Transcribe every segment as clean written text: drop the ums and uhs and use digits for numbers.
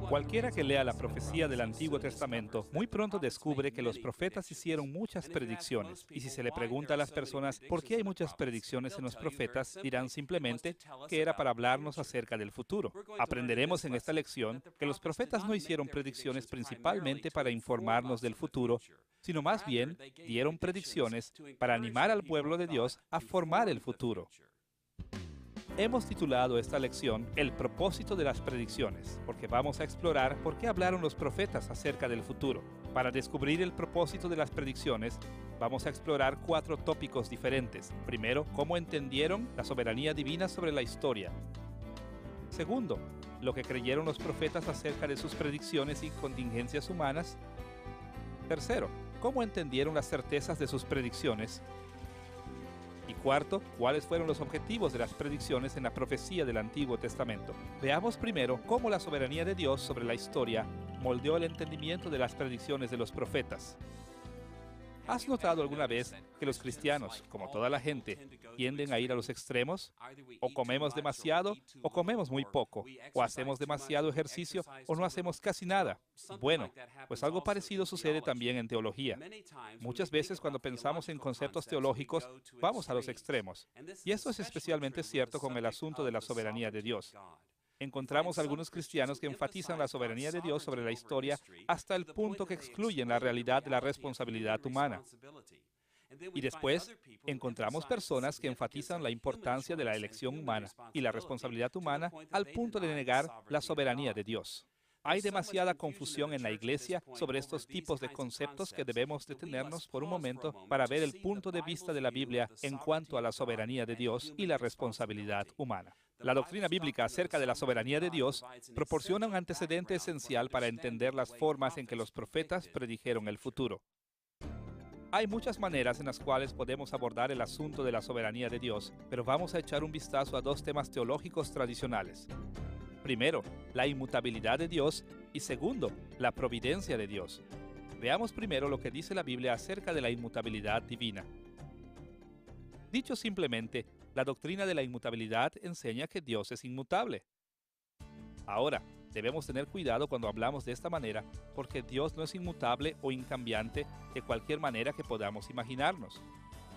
Cualquiera que lea la profecía del Antiguo Testamento muy pronto descubre que los profetas hicieron muchas predicciones. Y si se le pregunta a las personas por qué hay muchas predicciones en los profetas, dirán simplemente que era para hablarnos acerca del futuro. Aprenderemos en esta lección que los profetas no hicieron predicciones principalmente para informarnos del futuro, sino más bien dieron predicciones para animar al pueblo de Dios a formar el futuro. Hemos titulado esta lección El propósito de las predicciones, porque vamos a explorar por qué hablaron los profetas acerca del futuro. Para descubrir el propósito de las predicciones, vamos a explorar 4 tópicos diferentes. Primero, cómo entendieron la soberanía divina sobre la historia. Segundo, lo que creyeron los profetas acerca de sus predicciones y contingencias humanas. Tercero, cómo entendieron las certezas de sus predicciones. Y cuarto, ¿cuáles fueron los objetivos de las predicciones en la profecía del Antiguo Testamento? Veamos primero cómo la soberanía de Dios sobre la historia moldeó el entendimiento de las predicciones de los profetas. ¿Has notado alguna vez que los cristianos, como toda la gente, tienden a ir a los extremos? O comemos demasiado o comemos muy poco, o hacemos demasiado ejercicio o no hacemos casi nada. Bueno, pues algo parecido sucede también en teología. Muchas veces cuando pensamos en conceptos teológicos, vamos a los extremos. Y esto es especialmente cierto con el asunto de la soberanía de Dios. Encontramos algunos cristianos que enfatizan la soberanía de Dios sobre la historia hasta el punto que excluyen la realidad de la responsabilidad humana. Y después, encontramos personas que enfatizan la importancia de la elección humana y la responsabilidad humana al punto de negar la soberanía de Dios. Hay demasiada confusión en la iglesia sobre estos tipos de conceptos que debemos detenernos por un momento para ver el punto de vista de la Biblia en cuanto a la soberanía de Dios y la responsabilidad humana. La doctrina bíblica acerca de la soberanía de Dios proporciona un antecedente esencial para entender las formas en que los profetas predijeron el futuro. Hay muchas maneras en las cuales podemos abordar el asunto de la soberanía de Dios, pero vamos a echar un vistazo a 2 temas teológicos tradicionales. Primero, la inmutabilidad de Dios y segundo, la providencia de Dios. Veamos primero lo que dice la Biblia acerca de la inmutabilidad divina. Dicho simplemente, la doctrina de la inmutabilidad enseña que Dios es inmutable. Ahora, debemos tener cuidado cuando hablamos de esta manera, porque Dios no es inmutable o incambiante de cualquier manera que podamos imaginarnos.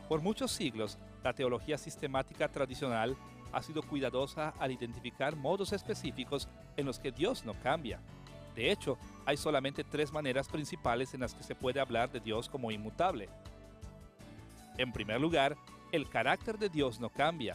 Por muchos siglos, la teología sistemática tradicional ha sido cuidadosa al identificar modos específicos en los que Dios no cambia. De hecho, hay solamente 3 maneras principales en las que se puede hablar de Dios como inmutable. En primer lugar, el carácter de Dios no cambia.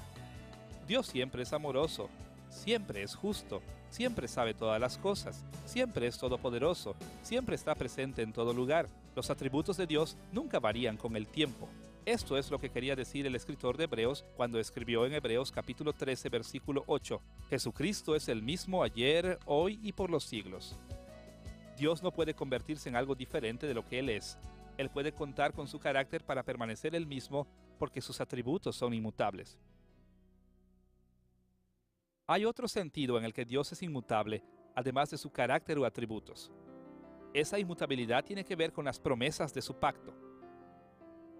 Dios siempre es amoroso, siempre es justo, siempre sabe todas las cosas, siempre es todopoderoso, siempre está presente en todo lugar. Los atributos de Dios nunca varían con el tiempo. Esto es lo que quería decir el escritor de Hebreos cuando escribió en Hebreos capítulo 13, versículo 8. Jesucristo es el mismo ayer, hoy y por los siglos. Dios no puede convertirse en algo diferente de lo que Él es. Él puede contar con su carácter para permanecer el mismo porque sus atributos son inmutables. Hay otro sentido en el que Dios es inmutable, además de su carácter o atributos. Esa inmutabilidad tiene que ver con las promesas de su pacto.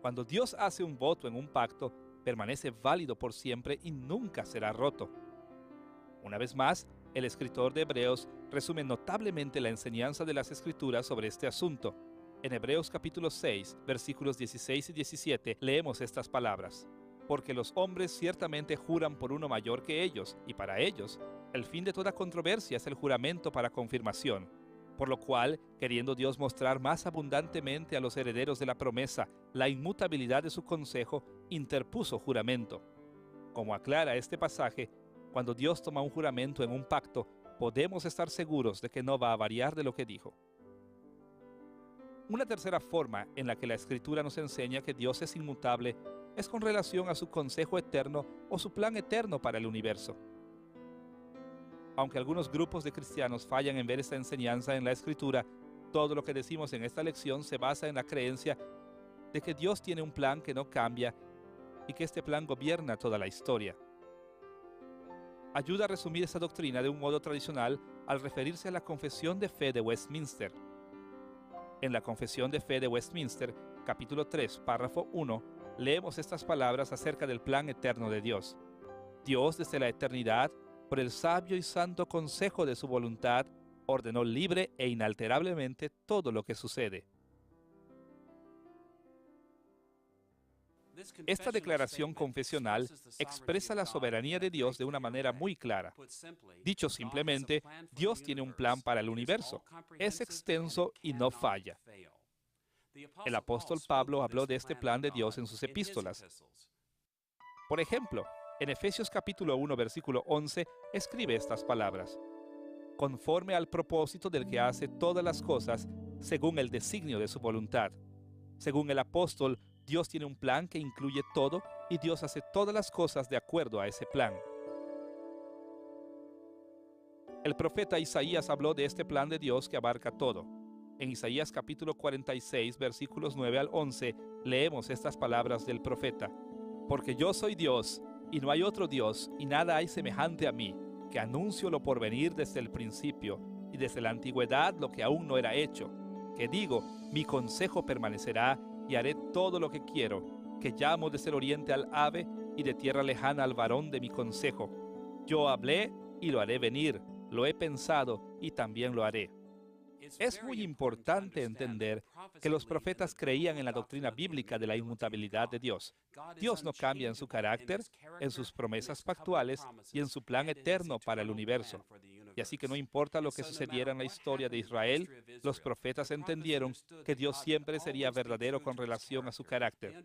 Cuando Dios hace un voto en un pacto, permanece válido por siempre y nunca será roto. Una vez más, el escritor de Hebreos resume notablemente la enseñanza de las Escrituras sobre este asunto. En Hebreos capítulo 6, versículos 16 y 17, leemos estas palabras. Porque los hombres ciertamente juran por uno mayor que ellos, y para ellos, el fin de toda controversia es el juramento para confirmación. Por lo cual, queriendo Dios mostrar más abundantemente a los herederos de la promesa la inmutabilidad de su consejo, interpuso juramento. Como aclara este pasaje, cuando Dios toma un juramento en un pacto, podemos estar seguros de que no va a variar de lo que dijo. Una tercera forma en la que la Escritura nos enseña que Dios es inmutable es con relación a su consejo eterno o su plan eterno para el universo. Aunque algunos grupos de cristianos fallan en ver esta enseñanza en la Escritura, todo lo que decimos en esta lección se basa en la creencia de que Dios tiene un plan que no cambia y que este plan gobierna toda la historia. Ayuda a resumir esa doctrina de un modo tradicional al referirse a la Confesión de Fe de Westminster. En la Confesión de Fe de Westminster, capítulo 3, párrafo 1, leemos estas palabras acerca del plan eterno de Dios. Dios desde la eternidad, por el sabio y santo consejo de su voluntad, ordenó libre e inalterablemente todo lo que sucede. Esta declaración confesional expresa la soberanía de Dios de una manera muy clara. Dicho simplemente, Dios tiene un plan para el universo. Es extenso y no falla. El apóstol Pablo habló de este plan de Dios en sus epístolas. Por ejemplo, en Efesios capítulo 1, versículo 11, escribe estas palabras: conforme al propósito del que hace todas las cosas según el designio de su voluntad. Según el apóstol, Dios tiene un plan que incluye todo y Dios hace todas las cosas de acuerdo a ese plan. El profeta Isaías habló de este plan de Dios que abarca todo. En Isaías capítulo 46, versículos 9 al 11, leemos estas palabras del profeta: porque yo soy Dios, y no hay otro Dios, y nada hay semejante a mí, que anuncio lo por venir desde el principio, y desde la antigüedad lo que aún no era hecho, que digo, mi consejo permanecerá, y haré todo lo que quiero, que llamo desde el oriente al ave, y de tierra lejana al varón de mi consejo. Yo hablé, y lo haré venir, lo he pensado, y también lo haré. Es muy importante entender que los profetas creían en la doctrina bíblica de la inmutabilidad de Dios. Dios no cambia en su carácter, en sus promesas pactuales y en su plan eterno para el universo. Y así que no importa lo que sucediera en la historia de Israel, los profetas entendieron que Dios siempre sería verdadero con relación a su carácter.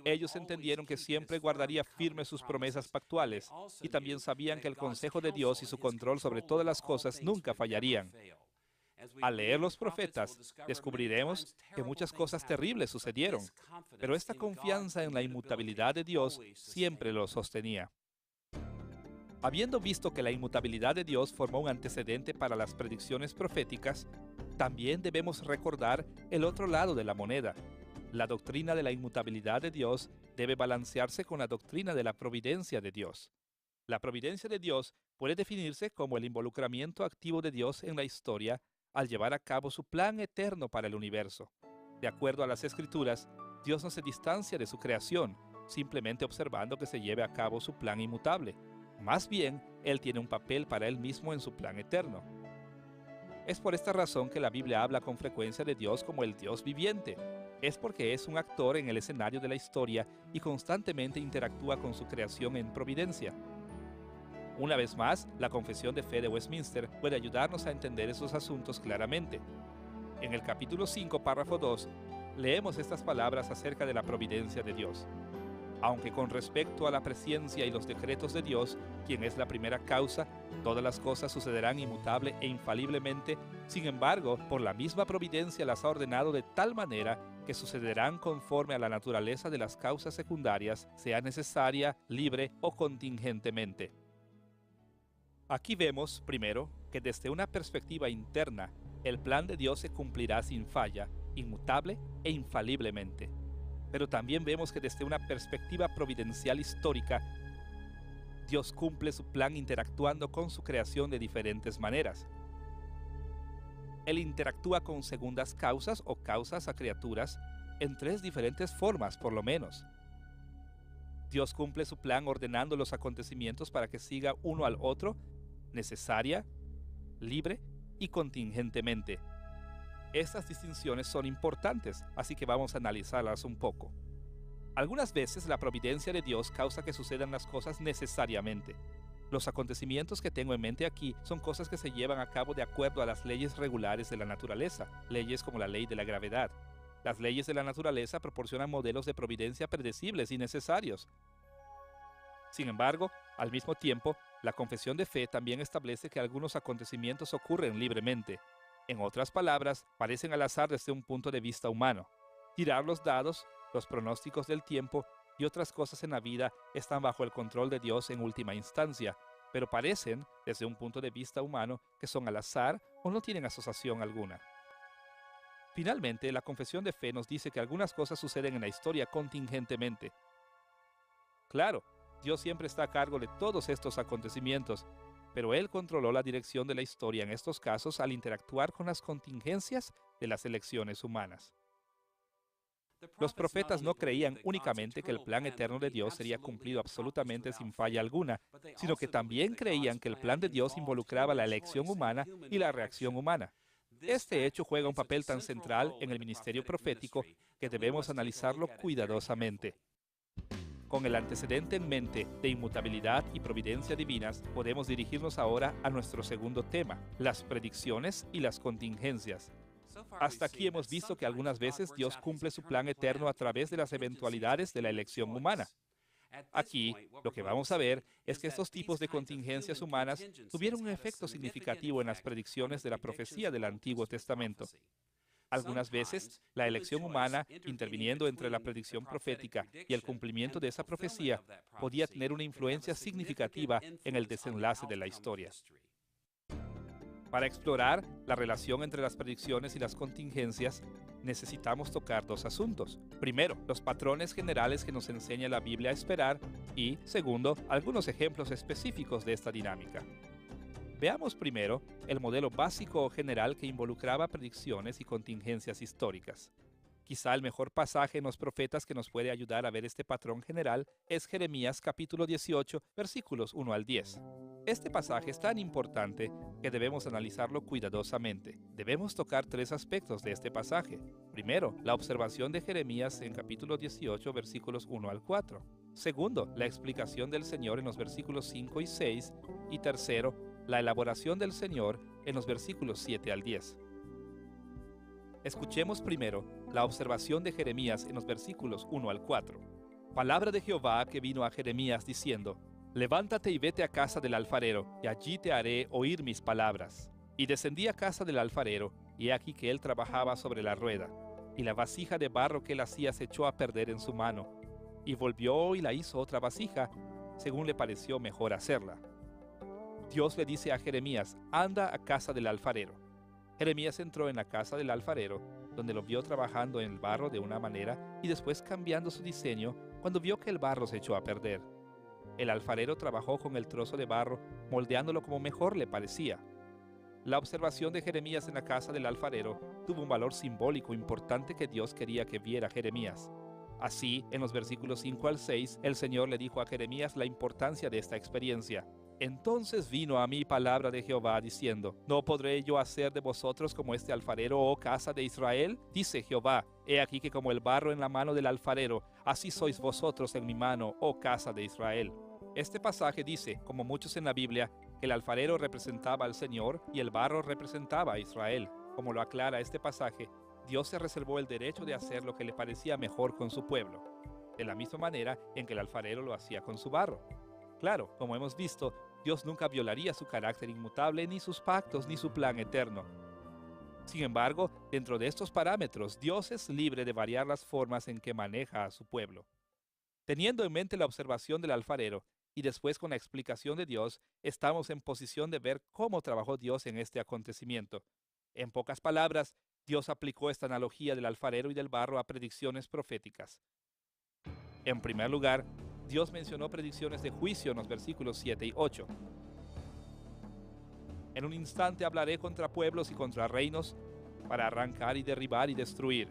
Ellos entendieron que siempre guardaría firmes sus promesas pactuales y también sabían que el consejo de Dios y su control sobre todas las cosas nunca fallarían. Al leer los profetas, descubriremos que muchas cosas terribles sucedieron, pero esta confianza en la inmutabilidad de Dios siempre lo sostenía. Habiendo visto que la inmutabilidad de Dios formó un antecedente para las predicciones proféticas, también debemos recordar el otro lado de la moneda. La doctrina de la inmutabilidad de Dios debe balancearse con la doctrina de la providencia de Dios. La providencia de Dios puede definirse como el involucramiento activo de Dios en la historia al llevar a cabo su plan eterno para el universo. De acuerdo a las Escrituras, Dios no se distancia de su creación, simplemente observando que se lleve a cabo su plan inmutable. Más bien, Él tiene un papel para Él mismo en su plan eterno. Es por esta razón que la Biblia habla con frecuencia de Dios como el Dios viviente. Es porque es un actor en el escenario de la historia y constantemente interactúa con su creación en providencia. Una vez más, la Confesión de Fe de Westminster puede ayudarnos a entender esos asuntos claramente. En el capítulo 5, párrafo 2, leemos estas palabras acerca de la providencia de Dios. Aunque con respecto a la presciencia y los decretos de Dios, quien es la primera causa, todas las cosas sucederán inmutable e infaliblemente, sin embargo, por la misma providencia las ha ordenado de tal manera que sucederán conforme a la naturaleza de las causas secundarias, sea necesaria, libre o contingentemente. Aquí vemos, primero, que desde una perspectiva interna, el plan de Dios se cumplirá sin falla, inmutable e infaliblemente. Pero también vemos que desde una perspectiva providencial histórica, Dios cumple su plan interactuando con su creación de diferentes maneras. Él interactúa con segundas causas o causas a criaturas en 3 diferentes formas, por lo menos. Dios cumple su plan ordenando los acontecimientos para que siga uno al otro, necesaria, libre y contingentemente. Estas distinciones son importantes, así que vamos a analizarlas un poco. Algunas veces la providencia de Dios causa que sucedan las cosas necesariamente. Los acontecimientos que tengo en mente aquí son cosas que se llevan a cabo de acuerdo a las leyes regulares de la naturaleza, leyes como la ley de la gravedad. Las leyes de la naturaleza proporcionan modelos de providencia predecibles y necesarios. Sin embargo, al mismo tiempo, la confesión de fe también establece que algunos acontecimientos ocurren libremente. En otras palabras, parecen al azar desde un punto de vista humano. Tirar los dados, los pronósticos del tiempo y otras cosas en la vida están bajo el control de Dios en última instancia, pero parecen, desde un punto de vista humano, que son al azar o no tienen asociación alguna. Finalmente, la confesión de fe nos dice que algunas cosas suceden en la historia contingentemente. Claro, Dios siempre está a cargo de todos estos acontecimientos, pero Él controló la dirección de la historia en estos casos al interactuar con las contingencias de las elecciones humanas. Los profetas no creían únicamente que el plan eterno de Dios sería cumplido absolutamente sin falla alguna, sino que también creían que el plan de Dios involucraba la elección humana y la reacción humana. Este hecho juega un papel tan central en el ministerio profético que debemos analizarlo cuidadosamente. Con el antecedente en mente de inmutabilidad y providencia divinas, podemos dirigirnos ahora a nuestro segundo tema, las predicciones y las contingencias. Hasta aquí hemos visto que algunas veces Dios cumple su plan eterno a través de las eventualidades de la elección humana. Aquí, lo que vamos a ver es que estos tipos de contingencias humanas tuvieron un efecto significativo en las predicciones de la profecía del Antiguo Testamento. Algunas veces, la elección humana, interviniendo entre la predicción profética y el cumplimiento de esa profecía, podía tener una influencia significativa en el desenlace de la historia. Para explorar la relación entre las predicciones y las contingencias, necesitamos tocar dos asuntos. Primero, los patrones generales que nos enseña la Biblia a esperar y, segundo, algunos ejemplos específicos de esta dinámica. Veamos primero el modelo básico o general que involucraba predicciones y contingencias históricas. Quizá el mejor pasaje en los profetas que nos puede ayudar a ver este patrón general es Jeremías capítulo 18, versículos 1 al 10. Este pasaje es tan importante que debemos analizarlo cuidadosamente. Debemos tocar tres aspectos de este pasaje. Primero, la observación de Jeremías en capítulo 18, versículos 1 al 4. Segundo, la explicación del Señor en los versículos 5 y 6. Y tercero, la elaboración del Señor en los versículos 7 al 10. Escuchemos primero la observación de Jeremías en los versículos 1 al 4. Palabra de Jehová que vino a Jeremías diciendo: Levántate y vete a casa del alfarero, y allí te haré oír mis palabras. Y descendí a casa del alfarero, y he aquí que él trabajaba sobre la rueda, y la vasija de barro que él hacía se echó a perder en su mano. Y volvió y la hizo otra vasija, según le pareció mejor hacerla. Dios le dice a Jeremías: anda a casa del alfarero. Jeremías entró en la casa del alfarero, donde lo vio trabajando en el barro de una manera y después cambiando su diseño cuando vio que el barro se echó a perder. El alfarero trabajó con el trozo de barro, moldeándolo como mejor le parecía. La observación de Jeremías en la casa del alfarero tuvo un valor simbólico importante que Dios quería que viera Jeremías. Así, en los versículos 5 al 6, el Señor le dijo a Jeremías la importancia de esta experiencia. Entonces vino a mí palabra de Jehová diciendo: ¿No podré yo hacer de vosotros como este alfarero, oh casa de Israel? Dice Jehová: He aquí que como el barro en la mano del alfarero, así sois vosotros en mi mano, oh casa de Israel. Este pasaje dice, como muchos en la Biblia, que el alfarero representaba al Señor y el barro representaba a Israel. Como lo aclara este pasaje, Dios se reservó el derecho de hacer lo que le parecía mejor con su pueblo, de la misma manera en que el alfarero lo hacía con su barro. Claro, como hemos visto, Dios nunca violaría su carácter inmutable, ni sus pactos, ni su plan eterno. Sin embargo, dentro de estos parámetros, Dios es libre de variar las formas en que maneja a su pueblo. Teniendo en mente la observación del alfarero, y después con la explicación de Dios, estamos en posición de ver cómo trabajó Dios en este acontecimiento. En pocas palabras, Dios aplicó esta analogía del alfarero y del barro a predicciones proféticas. En primer lugar, Dios mencionó predicciones de juicio en los versículos 7 y 8. En un instante hablaré contra pueblos y contra reinos para arrancar y derribar y destruir.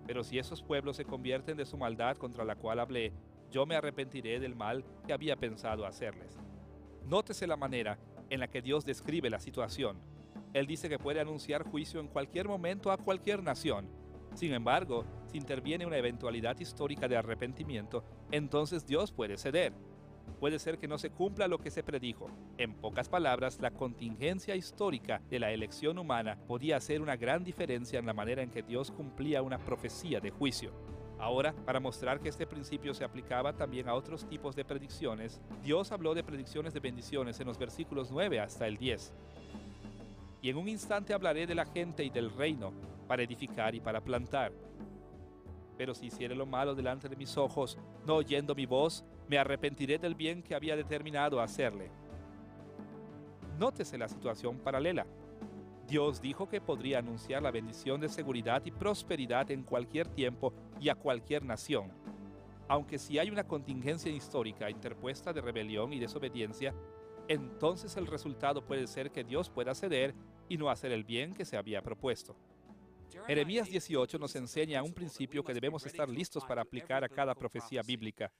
Pero si esos pueblos se convierten de su maldad contra la cual hablé, yo me arrepentiré del mal que había pensado hacerles. Nótese la manera en la que Dios describe la situación. Él dice que puede anunciar juicio en cualquier momento a cualquier nación. Sin embargo, si interviene una eventualidad histórica de arrepentimiento, entonces Dios puede ceder. Puede ser que no se cumpla lo que se predijo. En pocas palabras, la contingencia histórica de la elección humana podía hacer una gran diferencia en la manera en que Dios cumplía una profecía de juicio. Ahora, para mostrar que este principio se aplicaba también a otros tipos de predicciones, Dios habló de predicciones de bendiciones en los versículos 9 hasta el 10. Y en un instante hablaré de la gente y del reino, para edificar y para plantar. Pero si hiciere lo malo delante de mis ojos, no oyendo mi voz, me arrepentiré del bien que había determinado hacerle. Nótese la situación paralela. Dios dijo que podría anunciar la bendición de seguridad y prosperidad en cualquier tiempo y a cualquier nación. Aunque si hay una contingencia histórica interpuesta de rebelión y desobediencia, entonces el resultado puede ser que Dios pueda ceder y no hacer el bien que se había propuesto. Jeremías 18 nos enseña un principio que debemos estar listos para aplicar a cada profecía bíblica.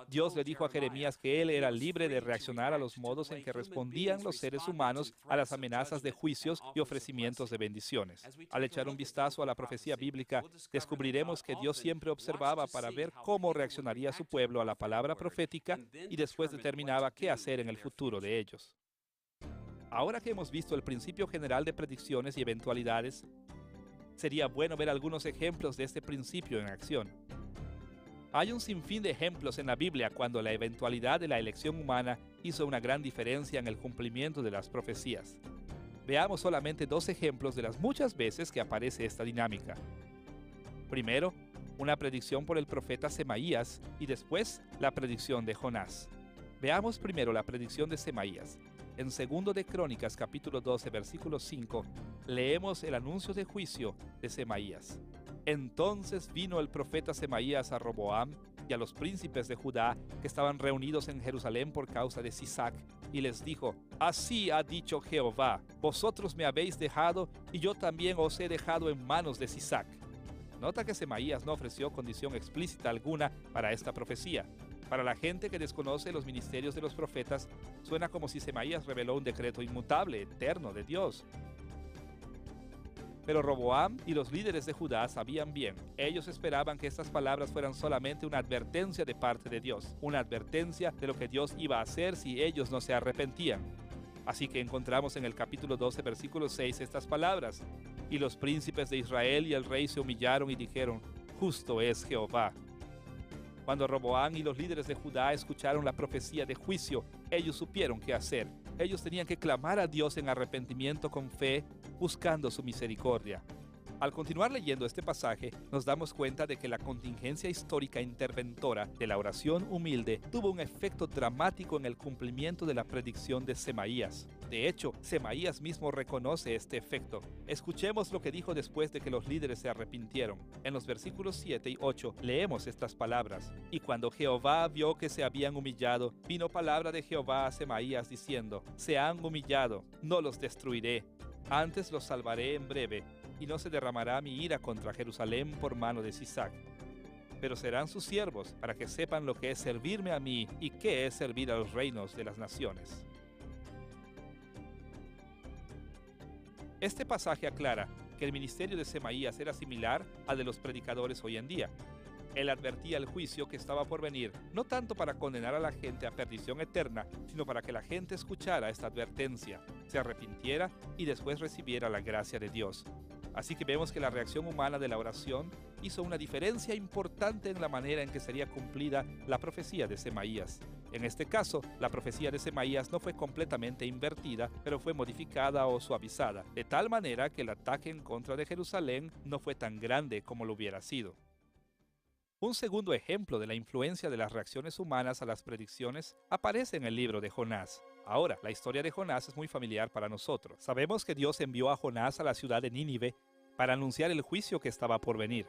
Dios le dijo a Jeremías que él era libre de reaccionar a los modos en que respondían los seres humanos a las amenazas de juicios y ofrecimientos de bendiciones. Al echar un vistazo a la profecía bíblica, descubriremos que Dios siempre observaba para ver cómo reaccionaría su pueblo a la palabra profética y después determinaba qué hacer en el futuro de ellos. Ahora que hemos visto el principio general de predicciones y eventualidades, sería bueno ver algunos ejemplos de este principio en acción. Hay un sinfín de ejemplos en la Biblia cuando la eventualidad de la elección humana hizo una gran diferencia en el cumplimiento de las profecías. Veamos solamente dos ejemplos de las muchas veces que aparece esta dinámica. Primero, una predicción por el profeta Semaías y después la predicción de Jonás. Veamos primero la predicción de Semaías. En 2 de Crónicas, capítulo 12, versículo 5, leemos el anuncio de juicio de Semaías. Entonces vino el profeta Semaías a Roboam y a los príncipes de Judá que estaban reunidos en Jerusalén por causa de Sisac, y les dijo: Así ha dicho Jehová, vosotros me habéis dejado, y yo también os he dejado en manos de Sisac. Nota que Semaías no ofreció condición explícita alguna para esta profecía. Para la gente que desconoce los ministerios de los profetas, suena como si Semaías reveló un decreto inmutable, eterno de Dios. Pero Roboam y los líderes de Judá sabían bien. Ellos esperaban que estas palabras fueran solamente una advertencia de parte de Dios, una advertencia de lo que Dios iba a hacer si ellos no se arrepentían. Así que encontramos en el capítulo 12, versículo 6 estas palabras: Y los príncipes de Israel y el rey se humillaron y dijeron: Justo es Jehová. Cuando Roboam y los líderes de Judá escucharon la profecía de juicio, ellos supieron qué hacer. Ellos tenían que clamar a Dios en arrepentimiento con fe, buscando su misericordia. Al continuar leyendo este pasaje, nos damos cuenta de que la contingencia histórica interventora de la oración humilde tuvo un efecto dramático en el cumplimiento de la predicción de Semaías. De hecho, Semaías mismo reconoce este efecto. Escuchemos lo que dijo después de que los líderes se arrepintieron. En los versículos 7 y 8 leemos estas palabras: Y cuando Jehová vio que se habían humillado, vino palabra de Jehová a Semaías diciendo: Se han humillado, no los destruiré, antes los salvaré en breve, y no se derramará mi ira contra Jerusalén por mano de Sisac. Pero serán sus siervos, para que sepan lo que es servirme a mí y qué es servir a los reinos de las naciones. Este pasaje aclara que el ministerio de Semaías era similar al de los predicadores hoy en día. Él advertía el juicio que estaba por venir, no tanto para condenar a la gente a perdición eterna, sino para que la gente escuchara esta advertencia, se arrepintiera y después recibiera la gracia de Dios. Así que vemos que la reacción humana de la oración hizo una diferencia importante en la manera en que sería cumplida la profecía de Semaías. En este caso, la profecía de Semaías no fue completamente invertida, pero fue modificada o suavizada, de tal manera que el ataque en contra de Jerusalén no fue tan grande como lo hubiera sido. Un segundo ejemplo de la influencia de las reacciones humanas a las predicciones aparece en el libro de Jonás. Ahora, la historia de Jonás es muy familiar para nosotros. Sabemos que Dios envió a Jonás a la ciudad de Nínive para anunciar el juicio que estaba por venir.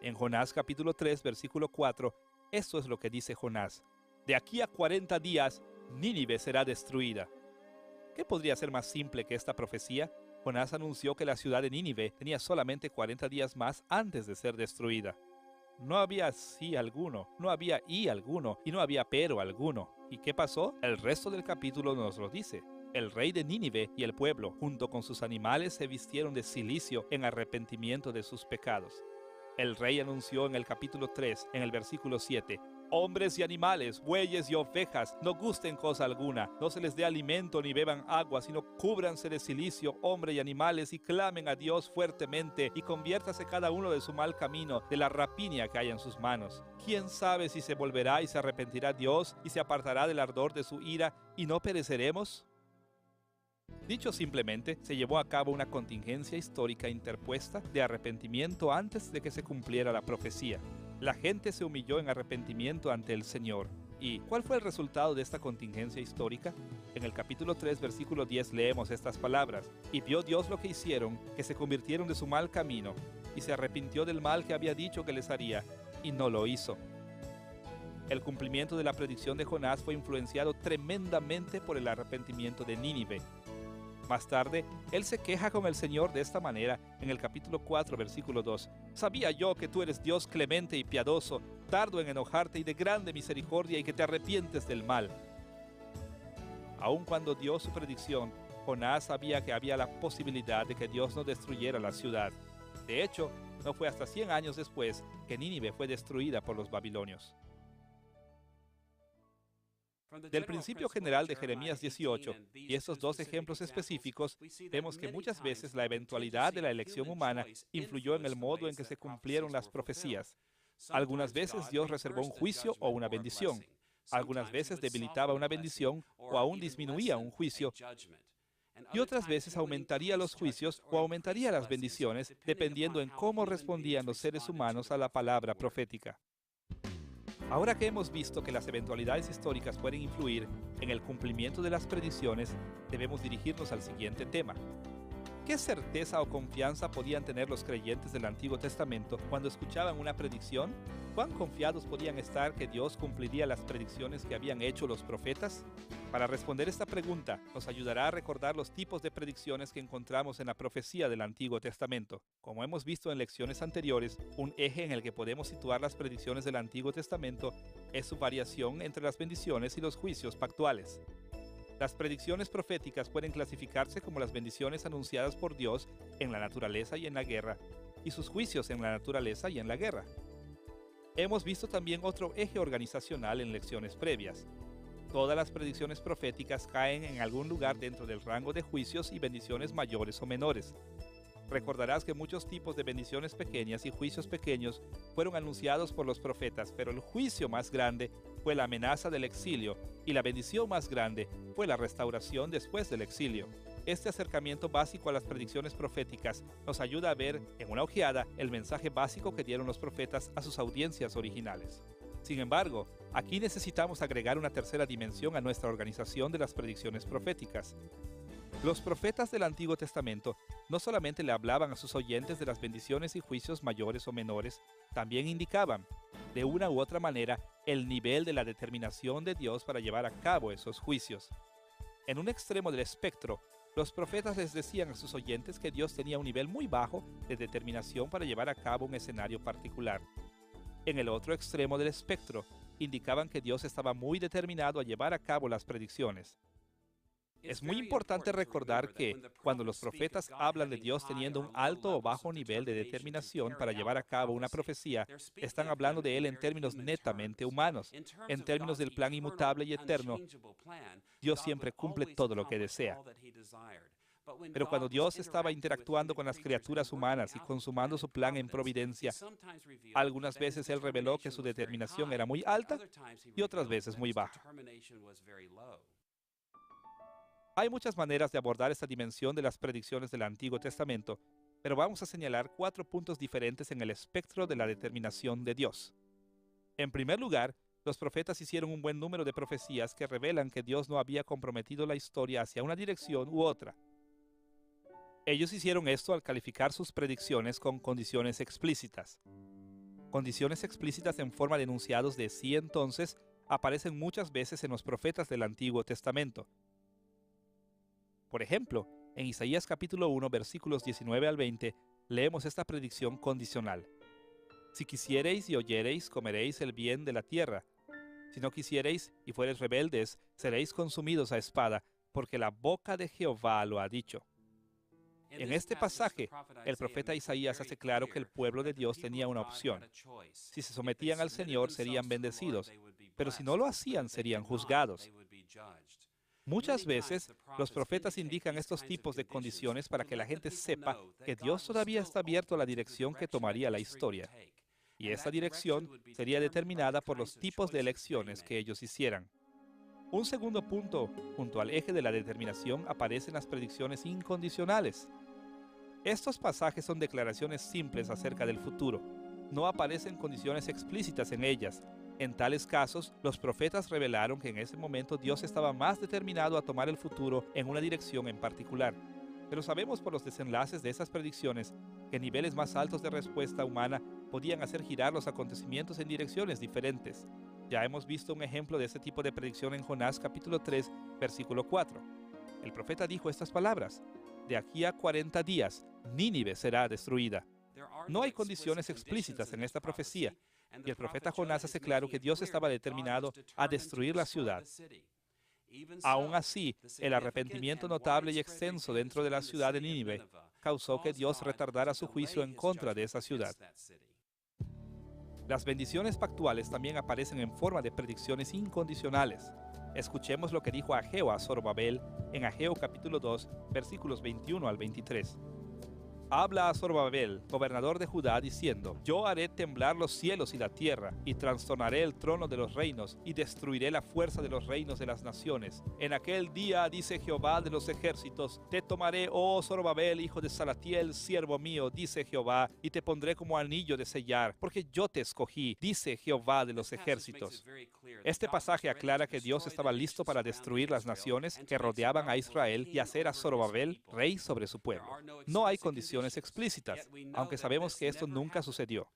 En Jonás capítulo 3, versículo 4, esto es lo que dice Jonás: De aquí a 40 días, Nínive será destruida. ¿Qué podría ser más simple que esta profecía? Jonás anunció que la ciudad de Nínive tenía solamente 40 días más antes de ser destruida. No había sí alguno, no había y alguno, y no había pero alguno. ¿Y qué pasó? El resto del capítulo nos lo dice. El rey de Nínive y el pueblo, junto con sus animales, se vistieron de cilicio en arrepentimiento de sus pecados. El rey anunció en el capítulo 3, en el versículo 7, Hombres y animales, bueyes y ovejas, no gusten cosa alguna, no se les dé alimento ni beban agua, sino cúbranse de cilicio, hombre y animales, y clamen a Dios fuertemente, y conviértase cada uno de su mal camino, de la rapiña que hay en sus manos. ¿Quién sabe si se volverá y se arrepentirá Dios, y se apartará del ardor de su ira, y no pereceremos? Dicho simplemente, se llevó a cabo una contingencia histórica interpuesta de arrepentimiento antes de que se cumpliera la profecía. La gente se humilló en arrepentimiento ante el Señor. ¿Y cuál fue el resultado de esta contingencia histórica? En el capítulo 3, versículo 10 leemos estas palabras: Y vio Dios lo que hicieron, que se convirtieron de su mal camino, y se arrepintió del mal que había dicho que les haría, y no lo hizo. El cumplimiento de la predicción de Jonás fue influenciado tremendamente por el arrepentimiento de Nínive. Más tarde, él se queja con el Señor de esta manera en el capítulo 4, versículo 2. Sabía yo que tú eres Dios clemente y piadoso, tardo en enojarte y de grande misericordia y que te arrepientes del mal. Aun cuando dio su predicción, Jonás sabía que había la posibilidad de que Dios no destruyera la ciudad. De hecho, no fue hasta 100 años después que Nínive fue destruida por los babilonios. Del principio general de Jeremías 18 y estos dos ejemplos específicos, vemos que muchas veces la eventualidad de la elección humana influyó en el modo en que se cumplieron las profecías. Algunas veces Dios reservó un juicio o una bendición. Algunas veces debilitaba una bendición o aún disminuía un juicio. Y otras veces aumentaría los juicios o aumentaría las bendiciones, dependiendo en cómo respondían los seres humanos a la palabra profética. Ahora que hemos visto que las eventualidades históricas pueden influir en el cumplimiento de las predicciones, debemos dirigirnos al siguiente tema. ¿Qué certeza o confianza podían tener los creyentes del Antiguo Testamento cuando escuchaban una predicción? ¿Cuán confiados podían estar que Dios cumpliría las predicciones que habían hecho los profetas? Para responder esta pregunta, nos ayudará a recordar los tipos de predicciones que encontramos en la profecía del Antiguo Testamento. Como hemos visto en lecciones anteriores, un eje en el que podemos situar las predicciones del Antiguo Testamento es su variación entre las bendiciones y los juicios pactuales. Las predicciones proféticas pueden clasificarse como las bendiciones anunciadas por Dios en la naturaleza y en la guerra, y sus juicios en la naturaleza y en la guerra. Hemos visto también otro eje organizacional en lecciones previas. Todas las predicciones proféticas caen en algún lugar dentro del rango de juicios y bendiciones mayores o menores. Recordarás que muchos tipos de bendiciones pequeñas y juicios pequeños fueron anunciados por los profetas, pero el juicio más grande fue la amenaza del exilio y la bendición más grande fue la restauración después del exilio. Este acercamiento básico a las predicciones proféticas nos ayuda a ver en una ojeada el mensaje básico que dieron los profetas a sus audiencias originales. Sin embargo, aquí necesitamos agregar una tercera dimensión a nuestra organización de las predicciones proféticas. Los profetas del Antiguo Testamento no solamente le hablaban a sus oyentes de las bendiciones y juicios mayores o menores, también indicaban, de una u otra manera, el nivel de la determinación de Dios para llevar a cabo esos juicios. En un extremo del espectro, los profetas les decían a sus oyentes que Dios tenía un nivel muy bajo de determinación para llevar a cabo un escenario particular. En el otro extremo del espectro, indicaban que Dios estaba muy determinado a llevar a cabo las predicciones. Es muy importante recordar que, cuando los profetas hablan de Dios teniendo un alto o bajo nivel de determinación para llevar a cabo una profecía, están hablando de Él en términos netamente humanos. En términos del plan inmutable y eterno, Dios siempre cumple todo lo que desea. Pero cuando Dios estaba interactuando con las criaturas humanas y consumando su plan en providencia, algunas veces Él reveló que su determinación era muy alta y otras veces muy baja. Hay muchas maneras de abordar esta dimensión de las predicciones del Antiguo Testamento, pero vamos a señalar 4 puntos diferentes en el espectro de la determinación de Dios. En primer lugar, los profetas hicieron un buen número de profecías que revelan que Dios no había comprometido la historia hacia una dirección u otra. Ellos hicieron esto al calificar sus predicciones con condiciones explícitas. Condiciones explícitas en forma de enunciados de sí entonces aparecen muchas veces en los profetas del Antiguo Testamento. Por ejemplo, en Isaías capítulo 1, versículos 19 al 20, leemos esta predicción condicional. Si quisiereis y oyereis, comeréis el bien de la tierra. Si no quisiereis y fuereis rebeldes, seréis consumidos a espada, porque la boca de Jehová lo ha dicho. En este pasaje, el profeta Isaías hace claro que el pueblo de Dios tenía una opción. Si se sometían al Señor, serían bendecidos, pero si no lo hacían, serían juzgados. Muchas veces, los profetas indican estos tipos de condiciones para que la gente sepa que Dios todavía está abierto a la dirección que tomaría la historia. Y esa dirección sería determinada por los tipos de elecciones que ellos hicieran. Un segundo punto, junto al eje de la determinación, aparecen las predicciones incondicionales. Estos pasajes son declaraciones simples acerca del futuro. No aparecen condiciones explícitas en ellas. En tales casos, los profetas revelaron que en ese momento Dios estaba más determinado a tomar el futuro en una dirección en particular. Pero sabemos por los desenlaces de esas predicciones que niveles más altos de respuesta humana podían hacer girar los acontecimientos en direcciones diferentes. Ya hemos visto un ejemplo de este tipo de predicción en Jonás capítulo 3, versículo 4. El profeta dijo estas palabras: de aquí a 40 días, Nínive será destruida. No hay condiciones explícitas en esta profecía, y el profeta Jonás hace claro que Dios estaba determinado a destruir la ciudad. Aún así, el arrepentimiento notable y extenso dentro de la ciudad de Nínive causó que Dios retardara su juicio en contra de esa ciudad. Las bendiciones pactuales también aparecen en forma de predicciones incondicionales. Escuchemos lo que dijo Ageo a Zorobabel en Ageo capítulo 2, versículos 21 al 23. Habla a Zorobabel, gobernador de Judá, diciendo: yo haré temblar los cielos y la tierra, y trastornaré el trono de los reinos, y destruiré la fuerza de los reinos de las naciones. En aquel día, dice Jehová de los ejércitos, te tomaré, oh Zorobabel, hijo de Salatiel, siervo mío, dice Jehová, y te pondré como anillo de sellar, porque yo te escogí, dice Jehová de los ejércitos. Este pasaje aclara que Dios estaba listo para destruir las naciones que rodeaban a Israel y hacer a Zorobabel rey sobre su pueblo. No hay condiciones explícitas, aunque sabemos que esto nunca sucedió.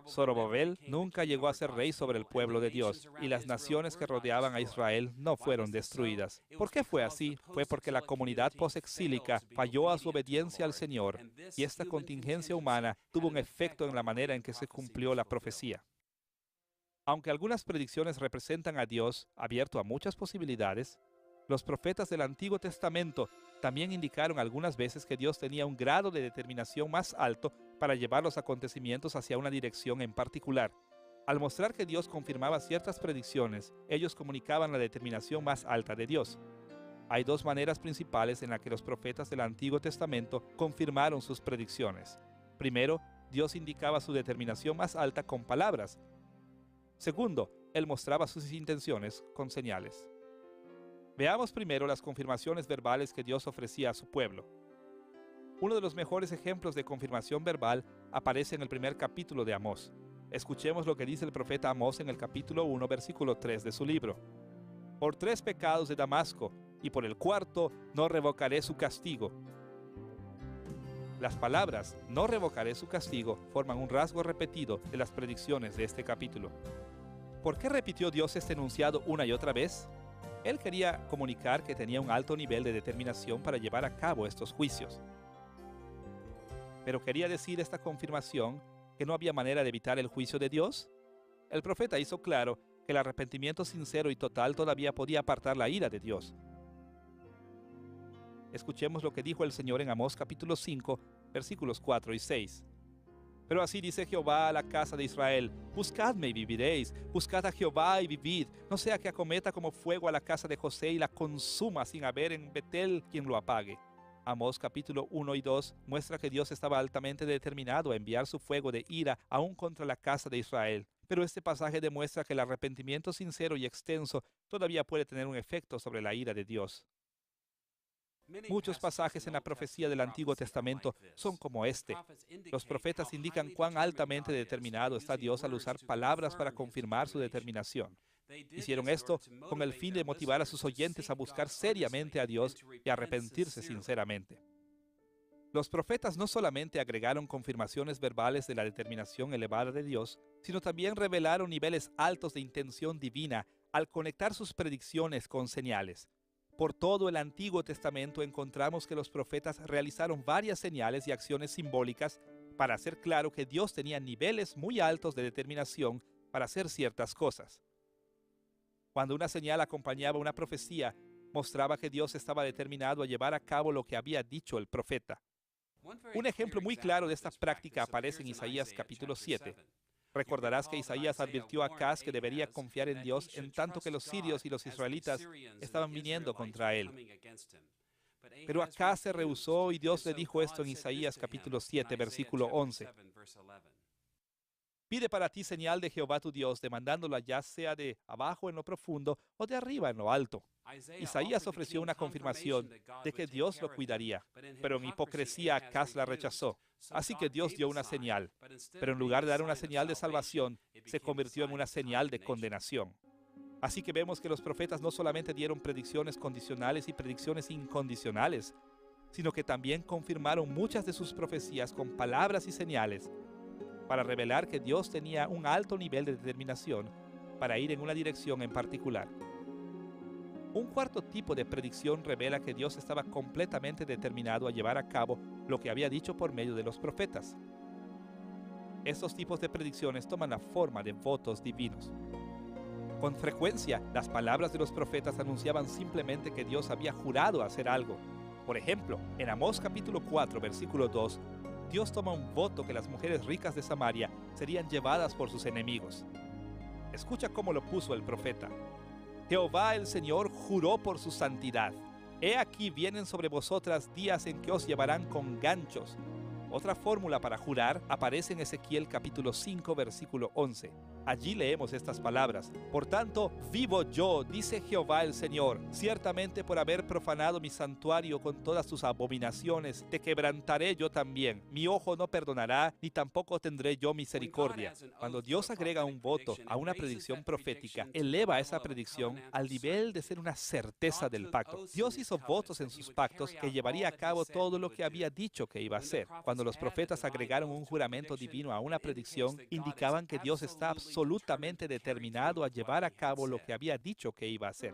Zorobabel nunca llegó a ser rey sobre el pueblo de Dios, y las naciones que rodeaban a Israel no fueron destruidas. ¿Por qué fue así? Fue porque la comunidad posexílica falló a su obediencia al Señor, y esta contingencia humana tuvo un efecto en la manera en que se cumplió la profecía. Aunque algunas predicciones representan a Dios abierto a muchas posibilidades, los profetas del Antiguo Testamento también indicaron algunas veces que Dios tenía un grado de determinación más alto para llevar los acontecimientos hacia una dirección en particular. Al mostrar que Dios confirmaba ciertas predicciones, ellos comunicaban la determinación más alta de Dios. Hay dos maneras principales en las que los profetas del Antiguo Testamento confirmaron sus predicciones. Primero, Dios indicaba su determinación más alta con palabras. Segundo, Él mostraba sus intenciones con señales. Veamos primero las confirmaciones verbales que Dios ofrecía a su pueblo. Uno de los mejores ejemplos de confirmación verbal aparece en el primer capítulo de Amós. Escuchemos lo que dice el profeta Amós en el capítulo 1, versículo 3 de su libro. Por 3 pecados de Damasco, y por el cuarto no revocaré su castigo. Las palabras no revocaré su castigo forman un rasgo repetido de las predicciones de este capítulo. ¿Por qué repitió Dios este enunciado una y otra vez? Él quería comunicar que tenía un alto nivel de determinación para llevar a cabo estos juicios. ¿Pero quería decir esta confirmación que no había manera de evitar el juicio de Dios? El profeta hizo claro que el arrepentimiento sincero y total todavía podía apartar la ira de Dios. Escuchemos lo que dijo el Señor en Amós capítulo 5, versículos 4 y 6. Pero así dice Jehová a la casa de Israel: buscadme y viviréis, buscad a Jehová y vivid, no sea que acometa como fuego a la casa de José y la consuma sin haber en Betel quien lo apague. Amós capítulo 1 y 2 muestra que Dios estaba altamente determinado a enviar su fuego de ira aún contra la casa de Israel. Pero este pasaje demuestra que el arrepentimiento sincero y extenso todavía puede tener un efecto sobre la ira de Dios. Muchos pasajes en la profecía del Antiguo Testamento son como este. Los profetas indican cuán altamente determinado está Dios al usar palabras para confirmar su determinación. Hicieron esto con el fin de motivar a sus oyentes a buscar seriamente a Dios y arrepentirse sinceramente. Los profetas no solamente agregaron confirmaciones verbales de la determinación elevada de Dios, sino también revelaron niveles altos de intención divina al conectar sus predicciones con señales. Por todo el Antiguo Testamento encontramos que los profetas realizaron varias señales y acciones simbólicas para hacer claro que Dios tenía niveles muy altos de determinación para hacer ciertas cosas. Cuando una señal acompañaba una profecía, mostraba que Dios estaba determinado a llevar a cabo lo que había dicho el profeta. Un ejemplo muy claro de esta práctica aparece en Isaías capítulo 7. Recordarás que Isaías advirtió a Acaz que debería confiar en Dios en tanto que los sirios y los israelitas estaban viniendo contra él. Pero Acaz se rehusó y Dios le dijo esto en Isaías capítulo 7, versículo 11. Pide para ti señal de Jehová tu Dios, demandándola ya sea de abajo en lo profundo o de arriba en lo alto. Isaías ofreció una confirmación de que Dios lo cuidaría, pero en hipocresía Acaz la rechazó. Así que Dios dio una señal, pero en lugar de dar una señal de salvación, se convirtió en una señal de condenación. Así que vemos que los profetas no solamente dieron predicciones condicionales y predicciones incondicionales, sino que también confirmaron muchas de sus profecías con palabras y señales para revelar que Dios tenía un alto nivel de determinación para ir en una dirección en particular. Un cuarto tipo de predicción revela que Dios estaba completamente determinado a llevar a cabo lo que había dicho por medio de los profetas. Estos tipos de predicciones toman la forma de votos divinos. Con frecuencia, las palabras de los profetas anunciaban simplemente que Dios había jurado hacer algo. Por ejemplo, en Amós capítulo 4, versículo 2, Dios toma un voto que las mujeres ricas de Samaria serían llevadas por sus enemigos. Escucha cómo lo puso el profeta. Jehová el Señor juró por su santidad. He aquí vienen sobre vosotras días en que os llevarán con ganchos. Otra fórmula para jurar aparece en Ezequiel capítulo 5, versículo 11. Allí leemos estas palabras. Por tanto, vivo yo, dice Jehová el Señor, ciertamente por haber profanado mi santuario con todas tus abominaciones, te quebrantaré yo también. Mi ojo no perdonará, ni tampoco tendré yo misericordia. Cuando Dios agrega un voto a una predicción profética, eleva esa predicción al nivel de ser una certeza del pacto. Dios hizo votos en sus pactos que llevaría a cabo todo lo que había dicho que iba a hacer. Cuando los profetas agregaron un juramento divino a una predicción, indicaban que Dios está absolutamente determinado a llevar a cabo lo que había dicho que iba a hacer.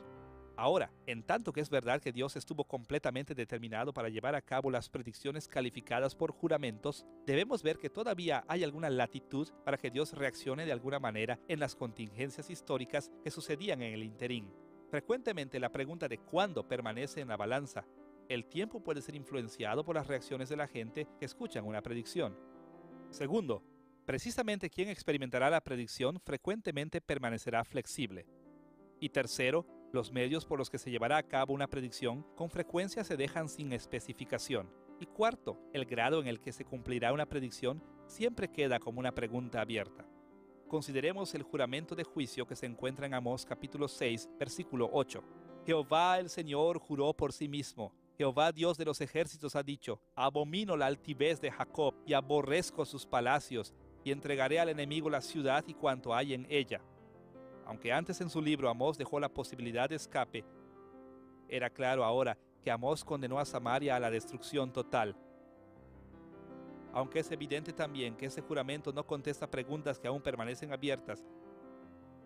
Ahora, en tanto que es verdad que Dios estuvo completamente determinado para llevar a cabo las predicciones calificadas por juramentos, debemos ver que todavía hay alguna latitud para que Dios reaccione de alguna manera en las contingencias históricas que sucedían en el interín. Frecuentemente la pregunta de cuándo permanece en la balanza. El tiempo puede ser influenciado por las reacciones de la gente que escuchan una predicción. Segundo, precisamente quien experimentará la predicción frecuentemente permanecerá flexible. Y tercero, los medios por los que se llevará a cabo una predicción con frecuencia se dejan sin especificación. Y cuarto, el grado en el que se cumplirá una predicción siempre queda como una pregunta abierta. Consideremos el juramento de juicio que se encuentra en Amós capítulo 6, versículo 8. Jehová el Señor juró por sí mismo. Jehová Dios de los ejércitos ha dicho, abomino la altivez de Jacob y aborrezco sus palacios, y entregaré al enemigo la ciudad y cuanto hay en ella. Aunque antes en su libro Amós dejó la posibilidad de escape, era claro ahora que Amós condenó a Samaria a la destrucción total. Aunque es evidente también que ese juramento no contesta preguntas que aún permanecen abiertas,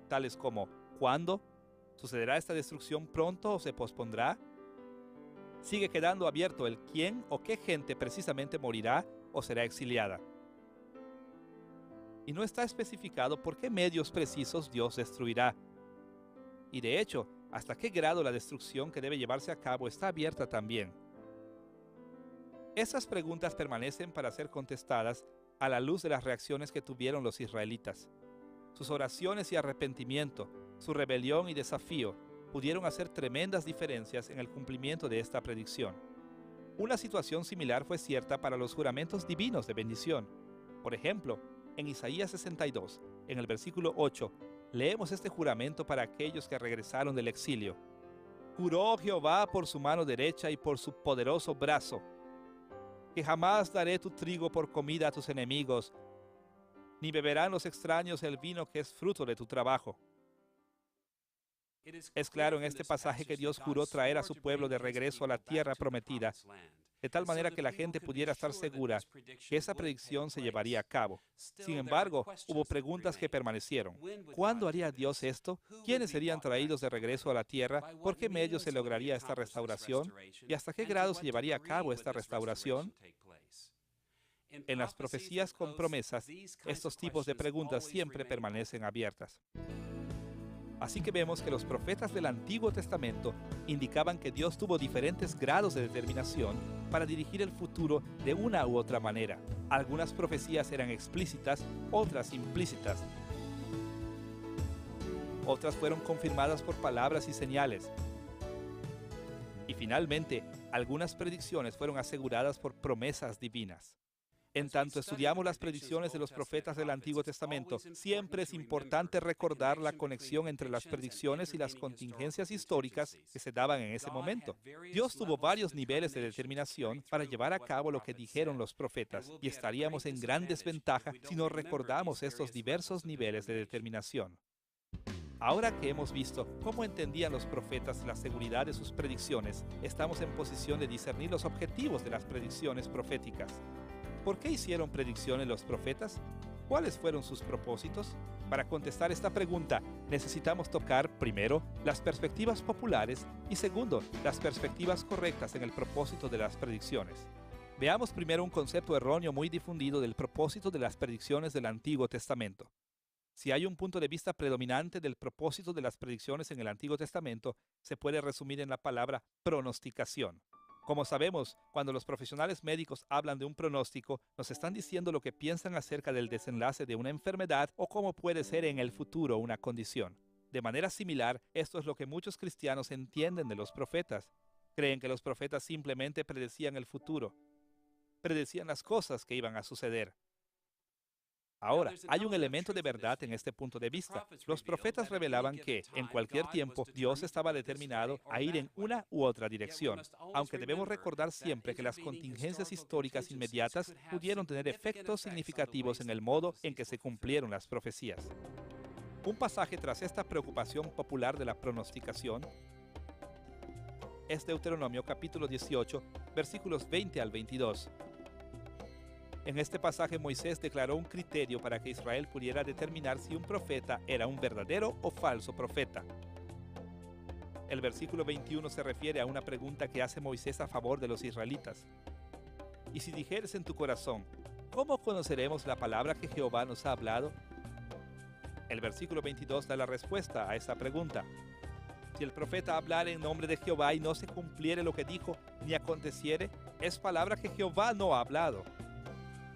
tales como ¿cuándo? ¿Sucederá esta destrucción pronto o se pospondrá? Sigue quedando abierto el quién o qué gente precisamente morirá o será exiliada. Y no está especificado por qué medios precisos Dios destruirá. Y de hecho, hasta qué grado la destrucción que debe llevarse a cabo está abierta también. Esas preguntas permanecen para ser contestadas a la luz de las reacciones que tuvieron los israelitas. Sus oraciones y arrepentimiento, su rebelión y desafío, pudieron hacer tremendas diferencias en el cumplimiento de esta predicción. Una situación similar fue cierta para los juramentos divinos de bendición. Por ejemplo, en Isaías 62, en el versículo 8, leemos este juramento para aquellos que regresaron del exilio. Juró Jehová por su mano derecha y por su poderoso brazo, que jamás daré tu trigo por comida a tus enemigos, ni beberán los extraños el vino que es fruto de tu trabajo. Es claro en este pasaje que Dios juró traer a su pueblo de regreso a la tierra prometida, de tal manera que la gente pudiera estar segura que esa predicción se llevaría a cabo. Sin embargo, hubo preguntas que permanecieron. ¿Cuándo haría Dios esto? ¿Quiénes serían traídos de regreso a la tierra? ¿Por qué medio se lograría esta restauración? ¿Y hasta qué grado se llevaría a cabo esta restauración? En las profecías con promesas, estos tipos de preguntas siempre permanecen abiertas. Así que vemos que los profetas del Antiguo Testamento indicaban que Dios tuvo diferentes grados de determinación para dirigir el futuro de una u otra manera. Algunas profecías eran explícitas, otras implícitas. Otras fueron confirmadas por palabras y señales. Y finalmente, algunas predicciones fueron aseguradas por promesas divinas. En tanto estudiamos las predicciones de los profetas del Antiguo Testamento, siempre es importante recordar la conexión entre las predicciones y las contingencias históricas que se daban en ese momento. Dios tuvo varios niveles de determinación para llevar a cabo lo que dijeron los profetas, y estaríamos en gran desventaja si no recordamos estos diversos niveles de determinación. Ahora que hemos visto cómo entendían los profetas la seguridad de sus predicciones, estamos en posición de discernir los objetivos de las predicciones proféticas. ¿Por qué hicieron predicciones los profetas? ¿Cuáles fueron sus propósitos? Para contestar esta pregunta, necesitamos tocar, primero, las perspectivas populares y segundo, las perspectivas correctas en el propósito de las predicciones. Veamos primero un concepto erróneo muy difundido del propósito de las predicciones del Antiguo Testamento. Si hay un punto de vista predominante del propósito de las predicciones en el Antiguo Testamento, se puede resumir en la palabra pronosticación. Como sabemos, cuando los profesionales médicos hablan de un pronóstico, nos están diciendo lo que piensan acerca del desenlace de una enfermedad o cómo puede ser en el futuro una condición. De manera similar, esto es lo que muchos cristianos entienden de los profetas. Creen que los profetas simplemente predecían el futuro, predecían las cosas que iban a suceder. Ahora, hay un elemento de verdad en este punto de vista. Los profetas revelaban que, en cualquier tiempo, Dios estaba determinado a ir en una u otra dirección, aunque debemos recordar siempre que las contingencias históricas inmediatas pudieron tener efectos significativos en el modo en que se cumplieron las profecías. Un pasaje tras esta preocupación popular de la pronosticación es Deuteronomio capítulo 18, versículos 20 al 22. En este pasaje Moisés declaró un criterio para que Israel pudiera determinar si un profeta era un verdadero o falso profeta. El versículo 21 se refiere a una pregunta que hace Moisés a favor de los israelitas. Y si dijeres en tu corazón, ¿cómo conoceremos la palabra que Jehová nos ha hablado? El versículo 22 da la respuesta a esa pregunta. Si el profeta hablara en nombre de Jehová y no se cumpliere lo que dijo, ni aconteciere, es palabra que Jehová no ha hablado.